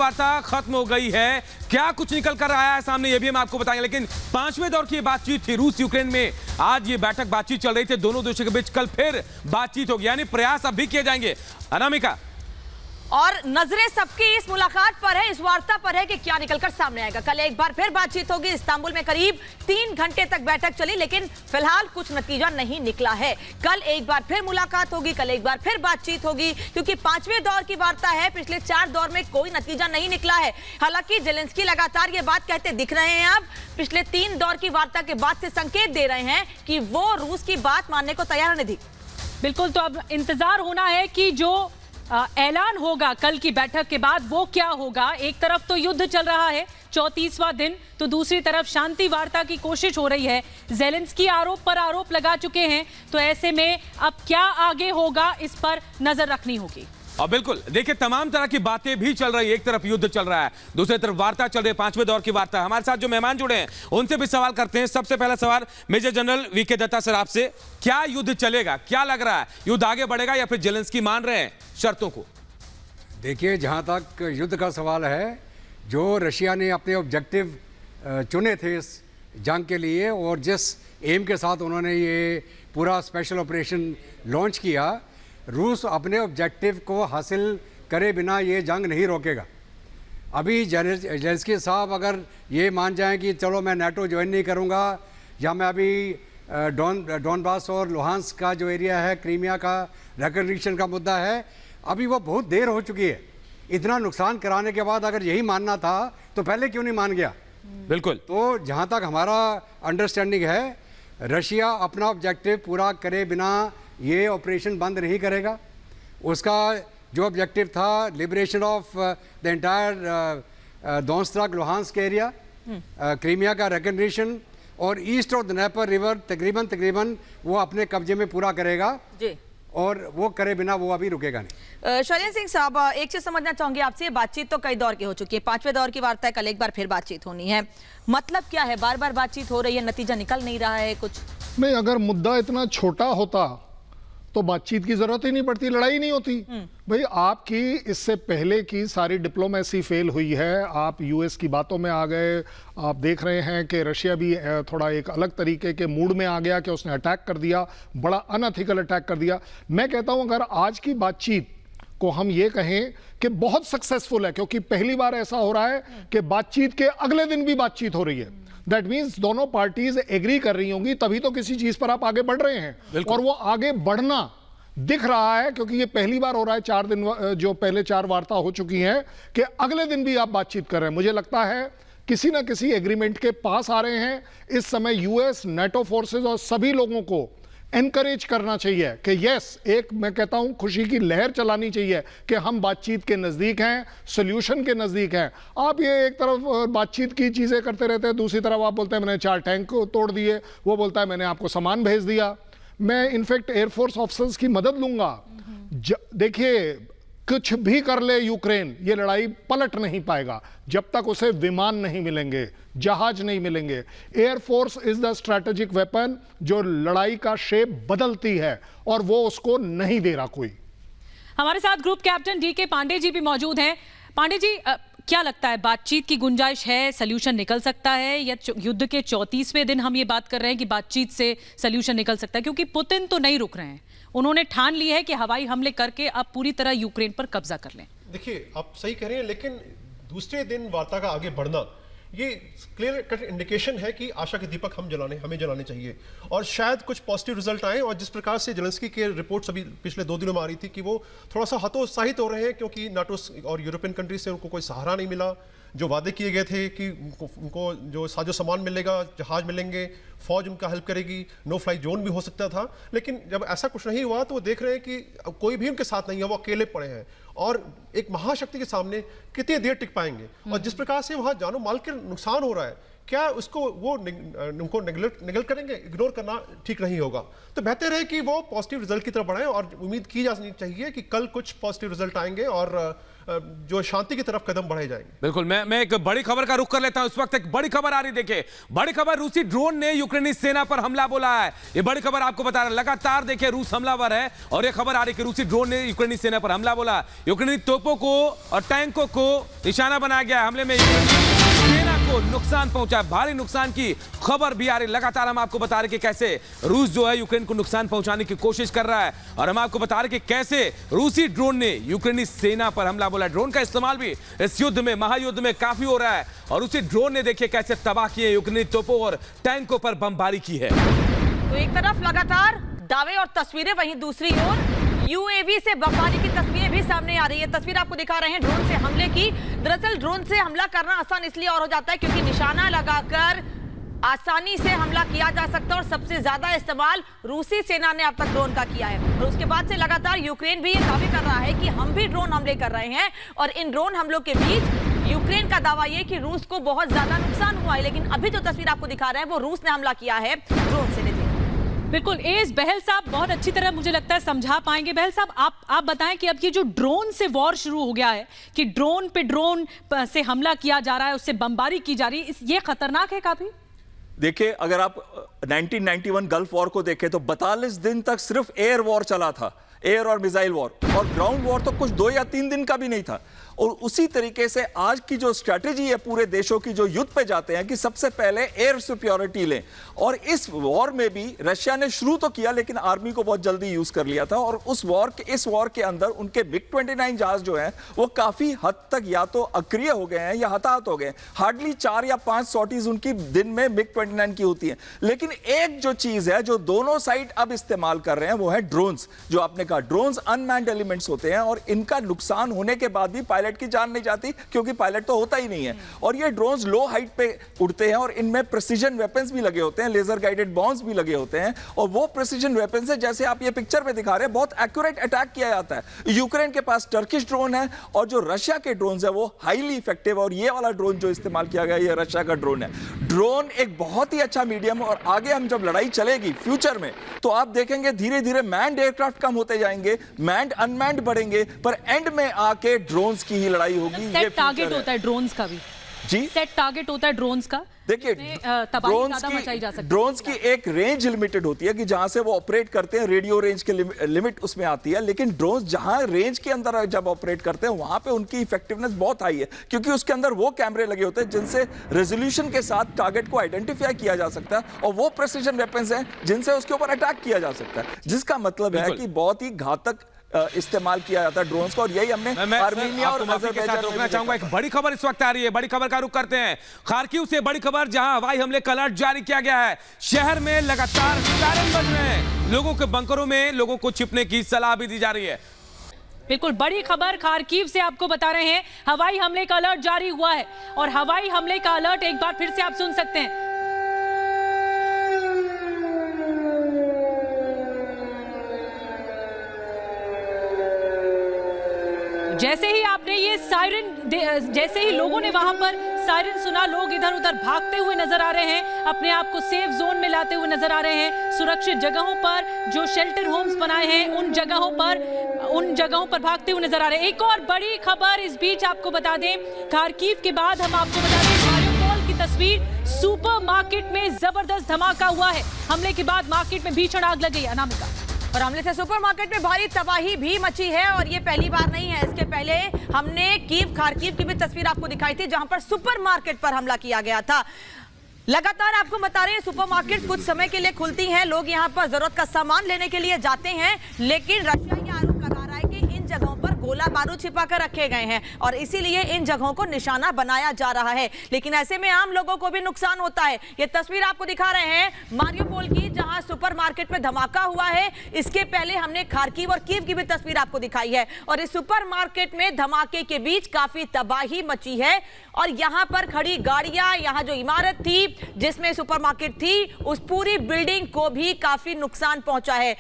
वार्ता खत्म हो गई है। क्या कुछ निकल कर आया है सामने, ये भी हम आपको बताएंगे। लेकिन पांचवें दौर की बातचीत थी रूस यूक्रेन में। आज ये बैठक बातचीत चल रही थी दोनों देशों के बीच। कल फिर बातचीत होगी, यानी प्रयास अब भी किए जाएंगे। अनामिका, और नजरें सबकी इस मुलाकात पर है, इस वार्ता पर है कि क्या निकलकर सामने आएगा। कल एक बार फिर बातचीत होगी। इस्तांबुल में करीब 3 घंटे तक बैठक चली, लेकिन फिलहाल कुछ नतीजा नहीं निकला है। कल एक बार फिर मुलाकात होगी, कल एक बार फिर बातचीत होगी, क्योंकि पांचवें दौर की वार्ता है। पिछले 4 दौर में कोई नतीजा नहीं निकला है। हालांकि जेलेंस्की लगातार ये बात कहते दिख रहे हैं। अब पिछले 3 दौर की वार्ता के बाद से संकेत दे रहे हैं कि वो रूस की बात मानने को तैयार नहीं थी। बिल्कुल, तो अब इंतजार होना है कि जो ऐलान होगा कल की बैठक के बाद वो क्या होगा। एक तरफ तो युद्ध चल रहा है 34वां दिन, तो दूसरी तरफ शांति वार्ता की कोशिश हो रही है। जेलेंस्की आरोप पर आरोप लगा चुके हैं, तो ऐसे में अब क्या आगे होगा इस पर नजर रखनी होगी। और बिल्कुल देखिए, तमाम तरह की बातें भी चल रही है। एक तरफ युद्ध चल रहा है, दूसरी तरफ वार्ता चल रही है, पांचवें दौर की वार्ता। हमारे साथ जो मेहमान जुड़े हैं उनसे भी सवाल करते हैं। सबसे पहला सवाल major general VK Dutta sir आपसे, क्या युद्ध चलेगा? क्या लग रहा है, युद्ध आगे बढ़ेगा या फिर जेलेंस्की मान रहे हैं शर्तों को? देखिए, जहाँ तक युद्ध का सवाल है, जो रशिया ने अपने ऑब्जेक्टिव चुने थे इस जंग के लिए और जिस एम के साथ उन्होंने ये पूरा स्पेशल ऑपरेशन लॉन्च किया, रूस अपने ऑब्जेक्टिव को हासिल करे बिना ये जंग नहीं रोकेगा। अभी जेलेंस्की साहब अगर ये मान जाएं कि चलो मैं नाटो ज्वाइन नहीं करूँगा, या मैं अभी डॉनबास और लुहांस्क का जो एरिया है, क्रीमिया का रिकॉग्निशन का मुद्दा है, अभी वो बहुत देर हो चुकी है। इतना नुकसान कराने के बाद अगर यही मानना था तो पहले क्यों नहीं मान गया? बिल्कुल। तो जहाँ तक हमारा अंडरस्टैंडिंग है, रशिया अपना ऑब्जेक्टिव पूरा करे बिना ये ऑपरेशन बंद नहीं करेगा। उसका जो ऑब्जेक्टिव था, liberation of the entire Donetsk Luhansk area, Crimea का रिकॉग्निशन और east of the Dnieper river तकरीबन वो अपने कब्जे में पूरा करेगा जी। और वो करे बिना वो अभी रुकेगा नहीं। शैलेंद्र सिंह साहब, एक चीज समझना चाहूंगी आपसे। बातचीत तो कई दौर की हो चुकी है, पांचवें दौर की वार्ता है, कल एक बार फिर बातचीत होनी है। मतलब क्या है, बार बार बातचीत हो रही है, नतीजा निकल नहीं रहा है कुछ? नहीं, अगर मुद्दा इतना छोटा होता तो बातचीत की जरूरत ही नहीं पड़ती, लड़ाई नहीं होती। भाई, आपकी इससे पहले की सारी डिप्लोमेसी फेल हुई है। आप यूएस की बातों में आ गए। आप देख रहे हैं कि रशिया भी थोड़ा एक अलग तरीके के मूड में आ गया कि उसने अटैक कर दिया, बड़ा अनएथिकल अटैक कर दिया। मैं कहता हूं अगर आज की बातचीत को हम ये कहें कि बहुत सक्सेसफुल है, क्योंकि पहली बार ऐसा हो रहा है कि बातचीत के अगले दिन भी बातचीत हो रही है। दैट मीन्स दोनों पार्टीज एग्री कर रही होंगी, तभी तो किसी चीज पर आप आगे बढ़ रहे हैं। और वो आगे बढ़ना दिख रहा है, क्योंकि ये पहली बार हो रहा है। 4 दिन जो पहले 4 वार्ता हो चुकी हैं कि अगले दिन भी आप बातचीत कर रहे हैं। मुझे लगता है किसी ना किसी एग्रीमेंट के पास आ रहे हैं। इस समय यूएस, नाटो फोर्सेस और सभी लोगों को एनकरेज करना चाहिए कि यस, एक मैं कहता हूं खुशी की लहर चलानी चाहिए कि हम बातचीत के नज़दीक हैं, सोल्यूशन के नज़दीक हैं। आप ये एक तरफ बातचीत की चीज़ें करते रहते हैं, दूसरी तरफ आप बोलते हैं मैंने 4 टैंक तोड़ दिए, वो बोलता है मैंने आपको सामान भेज दिया। मैं इनफैक्ट एयरफोर्स ऑफिसर्स की मदद लूंगा। देखिए, कुछ भी कर ले यूक्रेन, ये लड़ाई पलट नहीं पाएगा जब तक उसे विमान नहीं मिलेंगे, जहाज नहीं मिलेंगे। Air force is the strategic weapon जो लड़ाई का शेप बदलती है, और वो उसको नहीं दे रहा कोई। हमारे साथ group captain DK Pandey ji भी मौजूद हैं। पांडे जी, क्या लगता है, बातचीत की गुंजाइश है, सॉल्यूशन निकल सकता है, या युद्ध के 34वें दिन हम ये बात कर रहे हैं कि बातचीत से सॉल्यूशन निकल सकता है? क्योंकि पुतिन तो नहीं रुक रहे हैं, उन्होंने ठान ली है कि हवाई हमले करके अब पूरी तरह यूक्रेन पर कब्जा कर लें। देखिए, आप सही कह रहे हैं, लेकिन दूसरे दिन वार्ता का आगे बढ़ना ये क्लियर कट इंडिकेशन है कि आशा के दीपक हमें जलाने चाहिए, और शायद कुछ पॉजिटिव रिजल्ट आए। और जिस प्रकार से जेलेंस्की के रिपोर्ट्स अभी पिछले 2 दिनों में आ रही थी कि वो थोड़ा सा हतोत्साहित हो रहे हैं, क्योंकि नाटो और यूरोपियन कंट्री से उनको कोई सहारा नहीं मिला। जो वादे किए गए थे कि उनको जो साजो सामान मिलेगा, जहाज मिलेंगे, फौज उनका हेल्प करेगी, नो फ्लाई जोन भी हो सकता था, लेकिन जब ऐसा कुछ नहीं हुआ तो वो देख रहे हैं कि कोई भी उनके साथ नहीं है, वो अकेले पड़े हैं और एक महाशक्ति के सामने कितनी देर टिक पाएंगे। और जिस प्रकार से वहाँ जानो माल के नुकसान हो रहा है, क्या उसको वो उनको नेगलेक्ट करेंगे? इग्नोर करना ठीक नहीं होगा। तो बेहतर है कि वो पॉजिटिव रिजल्ट की तरफ बढ़ाएं, और उम्मीद की जानी चाहिए कि कल कुछ पॉजिटिव रिजल्ट आएंगे और जो शांति की तरफ कदम बढ़ाए जाएंगे। बिल्कुल, मैं एक बड़ी खबर का रुख कर लेता हूं। इस वक्त एक बड़ी खबर आ रही, देखिए बड़ी खबर, रूसी ड्रोन ने यूक्रेनी सेना पर हमला बोला है। ये बड़ी खबर आपको बता रहा है, लगातार देखिए रूस हमलावर है और ये खबर आ रही कि रूसी ड्रोन ने यूक्रेनी सेना पर हमला बोला। यूक्रेनी तोपों को और टैंकों को निशाना बनाया गया। हमले में सेना को नुकसान पहुंचा, भारी नुकसान की खबर भी आ रही। लगातार हम आपको बता रहे कि कैसे रूस जो है यूक्रेन को नुकसान पहुंचाने की कोशिश कर रहा है और हम आपको बता रहे कि कैसे रूसी ड्रोन ने यूक्रेनी सेना पर हमला बोला। ड्रोन का इस्तेमाल भी इस युद्ध में, महायुद्ध में काफी हो रहा है और उसी ड्रोन ने देखिए कैसे तबाह किए यूक्रेनी तोपों और टैंकों पर बमबारी की है। तो एक तरफ लगातार दावे और तस्वीरें, वहीं दूसरी ओर यूएवी से बमबारी की तस्वीरें भी सामने आ रही है। तस्वीर आपको दिखा रहे हैं ड्रोन से हमले की। दरअसल ड्रोन से हमला करना आसान इसलिए और हो जाता है क्योंकि निशाना लगाकर आसानी से हमला किया जा सकता है और सबसे ज्यादा इस्तेमाल रूसी सेना ने अब तक ड्रोन का किया है। और उसके बाद से लगातार यूक्रेन भी ये दावे कर रहा है कि हम भी ड्रोन हमले कर रहे हैं और इन ड्रोन हमलों के बीच यूक्रेन का दावा ये कि रूस को बहुत ज्यादा नुकसान हुआ है। लेकिन अभी जो तस्वीर आपको दिखा रहे हैं वो रूस ने हमला किया है ड्रोन से। बिल्कुल, एस बहल साहब बहुत अच्छी तरह मुझे लगता है समझा पाएंगे। बहल साहब आप बताएं कि अब ये जो ड्रोन से वॉर शुरू हो गया है कि ड्रोन पे ड्रोन से हमला किया जा रहा है, उससे बमबारी की जा रही है, ये खतरनाक है काफी? देखिए, अगर आप 1991 गल्फ वॉर को देखें तो 42 दिन तक सिर्फ एयर वॉर चला था, एयर और मिसाइल वॉर, और ग्राउंड वॉर तो कुछ 2 या 3 दिन का भी नहीं था। और उसी तरीके से आज की जो स्ट्रैटेजी है पूरे देशों की जो युद्ध पे जाते हैं कि सबसे पहले एयर सिक्योरिटी लें। और इस वॉर में भी रशिया ने शुरू तो किया लेकिन आर्मी को बहुत जल्दी यूज कर लिया था और इस वॉर के अंदर उनके MiG-29 जहाज जो हैं वो काफी हद तक या तो अक्रिय हो गए हैं या हताहत हो गए। हार्डली 4 या 5 सॉटीज उनकी दिन में MiG-29 की होती है। लेकिन एक जो चीज है जो दोनों साइड अब इस्तेमाल कर रहे हैं वो है ड्रोन्स। जो आपने कहा, ड्रोन्स अनमैन्ड एलिमेंट्स होते हैं और इनका नुकसान होने के बाद भी पायलट की जान नहीं जाती क्योंकि पायलट तो होता ही नहीं है। और ये ड्रोन्स लो हाइट पे उड़ते हैं और इनमें प्रिसीजन वेपन्स भी लगे होते हैं, लेजर गाइडेड बॉम्ब्स भी लगे होते हैं। और वो प्रिसीजन वेपन से, जैसे आप ये पिक्चर पे दिखा रहे हैं, बहुत एक्यूरेट अटैक किया जाता है। यूक्रेन के पास टर्किश ड्रोन है और जो रशिया के ड्रोन है वो हाईली इफेक्टिव। और ये वाला ड्रोन जो इस्तेमाल किया गया ये रशिया का ड्रोन है। ड्रोन एक बहुत ही अच्छा मीडियम और आगे हम जब लड़ाई चलेगी फ्यूचर में तो आप देखेंगे धीरे धीरे मैन्ड एयरक्राफ्ट कम होते जाएंगे, मैन्ड अनमैन्ड बढ़ेंगे, पर एंड में आके ड्रोन्स की ही लड़ाई होगी। ये टारगेट होता है ड्रोन्स का भी जी, सेट टारगेट होता है ड्रोन्स का। देखिए, ड्रोन्स की एक रेंज लिमिटेड होती है कि जहां से वो ऑपरेट करते हैं, रेडियो रेंज के लिमिट उसमें आती है। लेकिन ड्रोन्स जहां रेंज के अंदर जब ऑपरेट करते हैं वहां पे उनकी इफेक्टिवनेस बहुत हाई है क्योंकि उसके अंदर वो कैमरे लगे होते हैं जिनसे रेजोल्यूशन के साथ टारगेट को आइडेंटिफाई किया जा सकता है और वो प्रिसीजन वेपन्स हैं जिनसे उसके ऊपर अटैक किया जा सकता है। जिसका मतलब है कि बहुत ही घातक इस्तेमाल किया जाता है ड्रोन्स का। और यही हमने आर्मीनिया और के साथ रोकना चाहूंगा। एक बड़ी खबर इस वक्त आ रही है, बड़ी खबर का रुख करते हैं खार्किव से। बड़ी खबर जहां हवाई हमले का अलर्ट जारी किया गया है। शहर में लगातार सायरन बज रहे हैं, लोगों के बंकरों में लोगों को छिपने की सलाह भी दी जा रही है। बिल्कुल, बड़ी खबर खार्किव से आपको बता रहे हैं, हवाई हमले का अलर्ट जारी हुआ है और हवाई हमले का अलर्ट एक बार फिर से आप सुन सकते हैं। जैसे ही आपने ये सायरन, जैसे ही लोगों ने वहां पर सायरन सुना, लोग इधर उधर भागते हुए नजर आ रहे हैं, अपने आप को सेफ जोन में लाते हुए नजर आ रहे हैं। सुरक्षित जगहों पर जो शेल्टर होम्स बनाए हैं उन जगहों पर भागते हुए नजर आ रहे हैं। एक और बड़ी खबर इस बीच आपको बता दें, खार्किव के बाद हम आपको बता दें मारियोपोल की तस्वीर। सुपरमार्केट में जबरदस्त धमाका हुआ है। हमले के बाद मार्केट में भीषण आग लग गई। अनामिका, और हमले से सुपरमार्केट में भारी तबाही भी मची है और ये पहली बार नहीं है। इसके पहले हमने खार्किव की भी तस्वीर आपको दिखाई थी जहां पर सुपरमार्केट पर हमला किया गया था। लगातार आपको बता रहे हैं सुपरमार्केट कुछ समय के लिए खुलती हैं, लोग यहां पर जरूरत का सामान लेने के लिए जाते हैं, लेकिन रशिया ये आरोप लगा रहा है कि इन जगहों पर गोला बारूद छिपा कर रखे गए हैं और इसीलिए इन जगहों को निशाना बनाया जा रहा है। लेकिन ऐसे में आम लोगों को भी नुकसान होता है। ये तस्वीर आपको दिखा रहे हैं मारियोपोल की जहां सुपरमार्केट में धमाका हुआ है। इसके पहले हमने खार्किव और कीव की भी तस्वीर आपको दिखाई है और इस सुपरमार्केट में धमाके के बीच काफी तबाही मची है और यहां पर खड़ी गाड़ियां, यहां जो इमारत थी जिसमें सुपरमार्केट थी, उस पूरी बिल्डिंग को भी काफी नुकसान पहुंचा है।